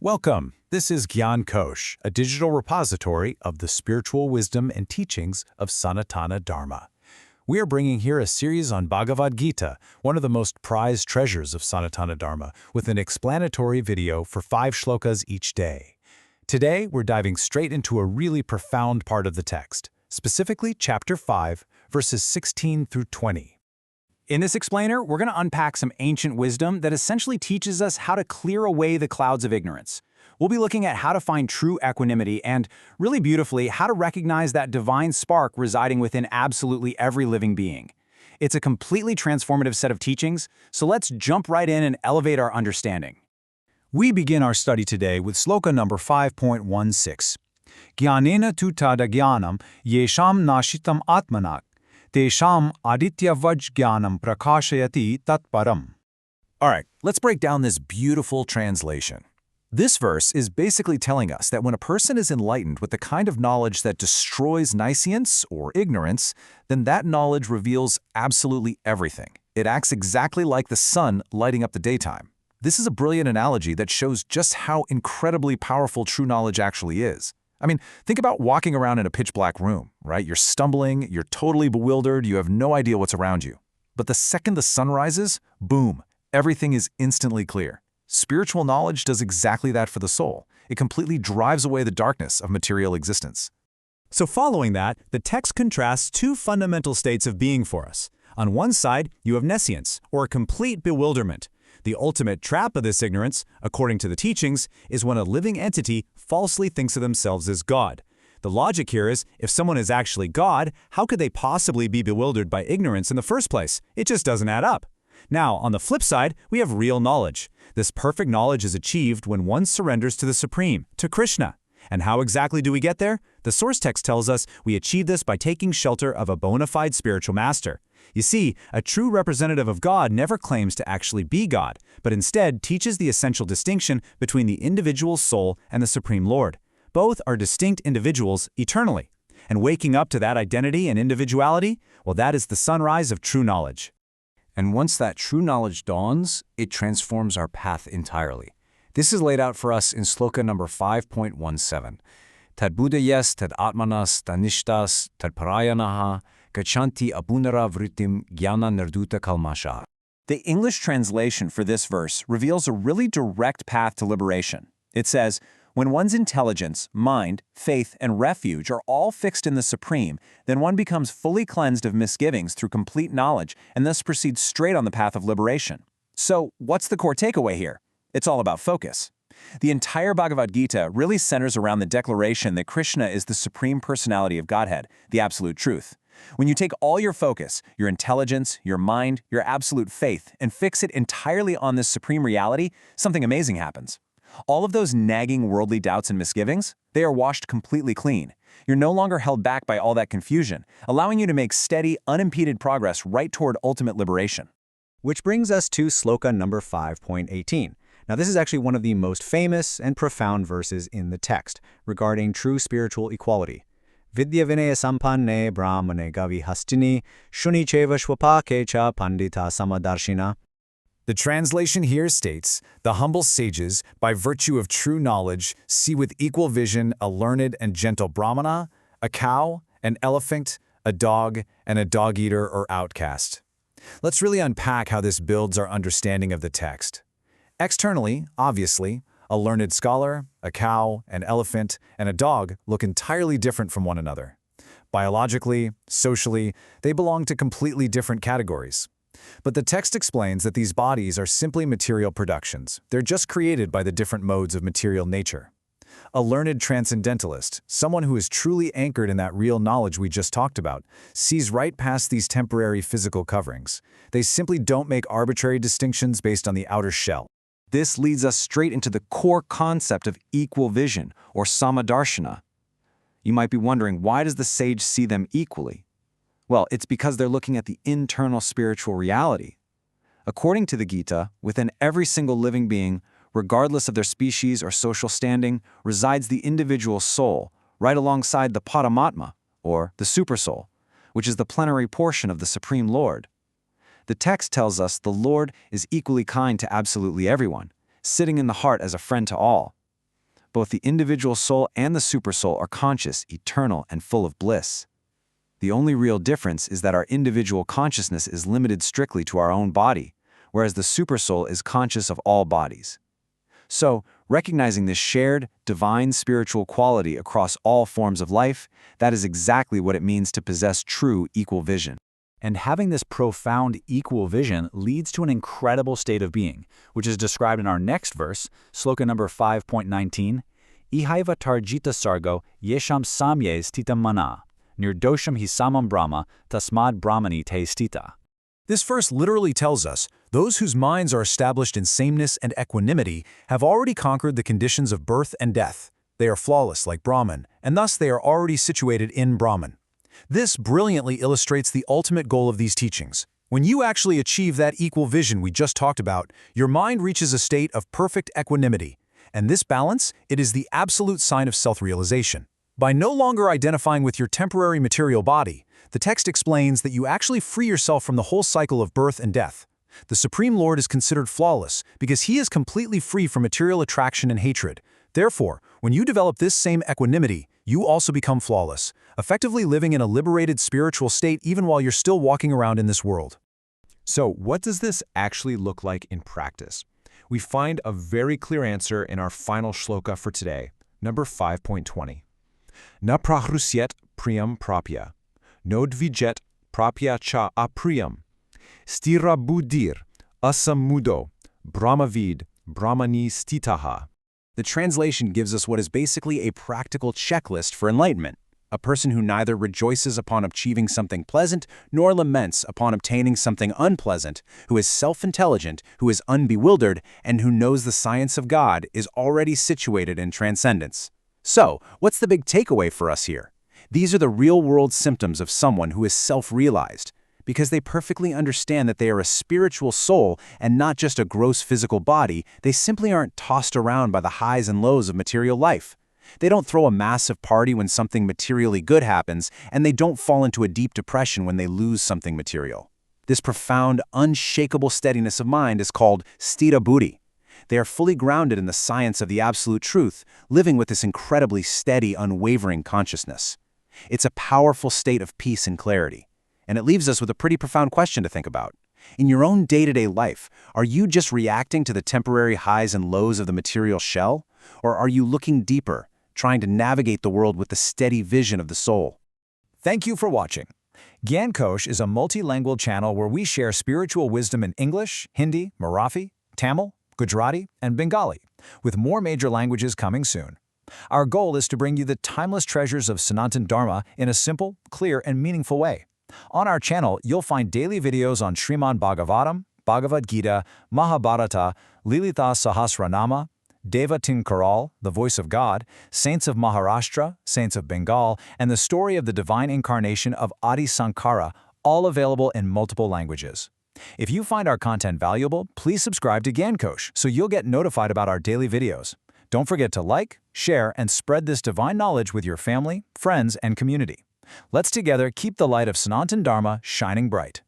Welcome. This is Gyan Kosh, a digital repository of the spiritual wisdom and teachings of Sanatana Dharma. We are bringing here a series on Bhagavad Gita, one of the most prized treasures of Sanatana Dharma, with an explanatory video for 5 shlokas each day. Today, we're diving straight into a really profound part of the text, specifically Chapter 5, verses 16 through 20. In this explainer, we're going to unpack some ancient wisdom that essentially teaches us how to clear away the clouds of ignorance. We'll be looking at how to find true equanimity and, really beautifully, how to recognize that divine spark residing within absolutely every living being. It's a completely transformative set of teachings, so let's jump right in and elevate our understanding. We begin our study today with sloka number 5.16. Jnanena tu tada jnanam yesham nashitam atmanak. Tesham adityavaj jnanam prakashayati tatparam. All right, let's break down this beautiful translation. This verse is basically telling us that when a person is enlightened with the kind of knowledge that destroys nescience or ignorance, then that knowledge reveals absolutely everything. It acts exactly like the sun lighting up the daytime. This is a brilliant analogy that shows just how incredibly powerful true knowledge actually is. I mean, think about walking around in a pitch-black room, right? You're stumbling, you're totally bewildered, you have no idea what's around you. But the second the sun rises, boom, everything is instantly clear. Spiritual knowledge does exactly that for the soul. It completely drives away the darkness of material existence. So following that, the text contrasts 2 fundamental states of being for us. On one side, you have nescience, or complete bewilderment. The ultimate trap of this ignorance, according to the teachings, is when a living entity falsely thinks of themselves as God. The logic here is, if someone is actually God, how could they possibly be bewildered by ignorance in the first place? It just doesn't add up. Now, on the flip side, we have real knowledge. This perfect knowledge is achieved when one surrenders to the Supreme, to Krishna. And how exactly do we get there? The source text tells us we achieve this by taking shelter of a bona fide spiritual master. You see, a true representative of God never claims to actually be God, but instead teaches the essential distinction between the individual soul and the Supreme Lord. Both are distinct individuals eternally. And waking up to that identity and individuality, well, that is the sunrise of true knowledge. And once that true knowledge dawns, it transforms our path entirely. This is laid out for us in sloka number 5.17. Tad buddhayas, tad atmanas, tanishtas, tad parayanaha, gachanti abunara vritim jnana nirduta kalmasha. The English translation for this verse reveals a really direct path to liberation. It says, when one's intelligence, mind, faith, and refuge are all fixed in the Supreme, then one becomes fully cleansed of misgivings through complete knowledge and thus proceeds straight on the path of liberation. So, what's the core takeaway here? It's all about focus. The entire Bhagavad Gita really centers around the declaration that Krishna is the Supreme Personality of Godhead, the Absolute Truth. When you take all your focus, your intelligence, your mind, your absolute faith, and fix it entirely on this supreme reality, something amazing happens. All of those nagging worldly doubts and misgivings, they are washed completely clean. You're no longer held back by all that confusion, allowing you to make steady, unimpeded progress right toward ultimate liberation. Which brings us to sloka number 5.18. Now this is actually one of the most famous and profound verses in the text regarding true spiritual equality. Vidya vinaya sampanne brahmane gavi hastini shuni cheva shwapake cha pandita samadarshina. The translation here states, the humble sages, by virtue of true knowledge, see with equal vision a learned and gentle brahmana, a cow, an elephant, a dog, and a dog-eater or outcast. Let's really unpack how this builds our understanding of the text. Externally, obviously, a learned scholar, a cow, an elephant, and a dog look entirely different from one another. Biologically, socially, they belong to completely different categories. But the text explains that these bodies are simply material productions. They're just created by the different modes of material nature. A learned transcendentalist, someone who is truly anchored in that real knowledge we just talked about, sees right past these temporary physical coverings. They simply don't make arbitrary distinctions based on the outer shell. This leads us straight into the core concept of equal vision, or samadarshana. You might be wondering, why does the sage see them equally? Well, it's because they're looking at the internal spiritual reality. According to the Gita, within every single living being, regardless of their species or social standing, resides the individual soul, right alongside the Paramatma, or the Supersoul, which is the plenary portion of the Supreme Lord. The text tells us the Lord is equally kind to absolutely everyone, sitting in the heart as a friend to all. Both the individual soul and the supersoul are conscious, eternal, and full of bliss. The only real difference is that our individual consciousness is limited strictly to our own body, whereas the supersoul is conscious of all bodies. So, recognizing this shared, divine spiritual quality across all forms of life, that is exactly what it means to possess true equal vision. And having this profound equal vision leads to an incredible state of being, which is described in our next verse, sloka number 5.19, Ihaiva tarjita sargo yesham samyes titam mana, nirdosham hi samam brahma tasmad brahmani te stita. This verse literally tells us, those whose minds are established in sameness and equanimity have already conquered the conditions of birth and death. They are flawless like Brahman, and thus they are already situated in Brahman. This brilliantly illustrates the ultimate goal of these teachings. When you actually achieve that equal vision we just talked about, your mind reaches a state of perfect equanimity. And this balance, it is the absolute sign of self-realization. By no longer identifying with your temporary material body, the text explains that you actually free yourself from the whole cycle of birth and death. The Supreme Lord is considered flawless because he is completely free from material attraction and hatred. Therefore, when you develop this same equanimity, you also become flawless, effectively living in a liberated spiritual state even while you're still walking around in this world. So, what does this actually look like in practice? We find a very clear answer in our final shloka for today, number 5.20. Na prahrusyet priyam prapya, no dvijet prapya cha apriyam, stira buddhir asamudo, brahmavid brahmani stitaha. The translation gives us what is basically a practical checklist for enlightenment. A person who neither rejoices upon achieving something pleasant nor laments upon obtaining something unpleasant, who is self-intelligent, who is unbewildered, and who knows the science of God is already situated in transcendence. So, what's the big takeaway for us here? These are the real-world symptoms of someone who is self-realized, because they perfectly understand that they are a spiritual soul and not just a gross physical body. They simply aren't tossed around by the highs and lows of material life. They don't throw a massive party when something materially good happens, and they don't fall into a deep depression when they lose something material. This profound, unshakable steadiness of mind is called sthira buddhi. They are fully grounded in the science of the absolute truth, living with this incredibly steady, unwavering consciousness. It's a powerful state of peace and clarity. And it leaves us with a pretty profound question to think about. In your own day-to-day life, are you just reacting to the temporary highs and lows of the material shell? Or are you looking deeper, trying to navigate the world with the steady vision of the soul? Thank you for watching. Gyan Kosh is a multilingual channel where we share spiritual wisdom in English, Hindi, Marathi, Tamil, Gujarati, and Bengali, with more major languages coming soon. Our goal is to bring you the timeless treasures of Sanatana Dharma in a simple, clear, and meaningful way. On our channel, you'll find daily videos on Srimad Bhagavatam, Bhagavad Gita, Mahabharata, Lilitha Sahasranama, Deva Tinkaral, the voice of God, saints of Maharashtra, saints of Bengal, and the story of the divine incarnation of Adi Sankara, all available in multiple languages. If you find our content valuable, please subscribe to Gyan Kosh so you'll get notified about our daily videos. Don't forget to like, share, and spread this divine knowledge with your family, friends, and community. Let's together keep the light of Sanatana Dharma shining bright.